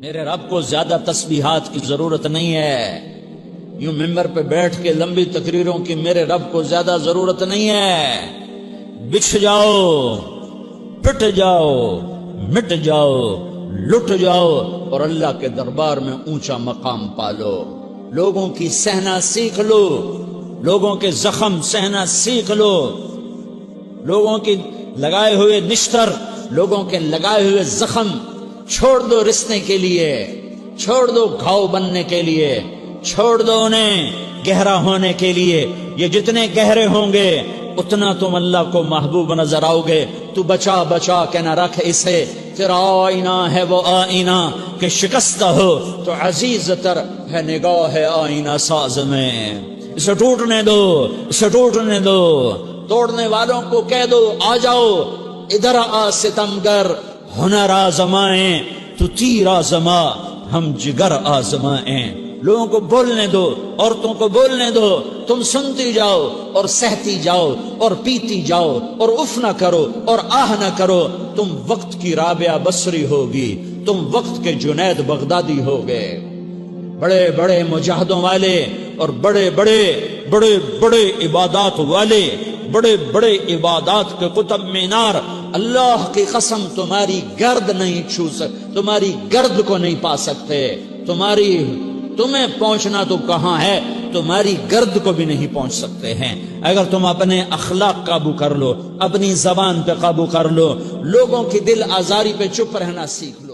میرے رب کو زیادہ تسبیحات کی ضرورت نہیں ہے، یوں ممبر پہ بیٹھ کے لمبی تقریروں کی میرے رب کو زیادہ ضرورت نہیں ہے۔ بچھ جاؤ، پٹ جاؤ، مٹ جاؤ، لٹ جاؤ اور اللہ کے دربار میں اونچا مقام پالو۔ لوگوں کی سہنا سیکھ لو، لوگوں کے زخم سہنا سیکھ لو، لوگوں کی لگائے ہوئے نشتر، لوگوں کے لگائے ہوئے زخم چھوڑ دو رسنے کے لیے، چھوڑ دو گھاؤ بننے کے لیے، چھوڑ دو انہیں گہرا ہونے کے لیے۔ یہ جتنے گہرے ہوں گے اتنا تم اللہ کو محبوب نظر آؤ گے۔ تو بچا بچا کے نہ رکھ اسے، تیرا آئینہ ہے وہ آئینہ کہ شکستہ ہو تو عزیز تر ہے نگاہ آئینہ ساز میں۔ اسے ٹوٹنے دو، اسے ٹوٹنے دو۔ توڑنے والوں کو کہہ دو آ جاؤ ادھر آ ستمگر، ہنر آزمائیں تو تیر آزما، ہم جگر آزمائیں۔ لوگوں کو بولنے دو، عورتوں کو بولنے دو، تم سنتی جاؤ اور سہتی جاؤ اور پیتی جاؤ اور اف نہ کرو اور آہ نہ کرو۔ تم وقت کی رابعہ بصری ہوگی، تم وقت کے جنید بغدادی ہوگے۔ بڑے بڑے مجاہدوں والے اور بڑے بڑے بڑے بڑے عبادات والے، بڑے بڑے عبادات کے قطب مینار، اللہ کی قسم تمہاری گرد نہیں چھو سکتے، تمہاری گرد کو نہیں پا سکتے۔ تمہیں پہنچنا تو کہاں ہے، تمہاری گرد کو بھی نہیں پہنچ سکتے ہیں۔ اگر تم اپنے اخلاق قابو کر لو، اپنی زبان پہ قابو کر لو، لوگوں کی دل آزاری پہ چپ رہنا سیکھ لو۔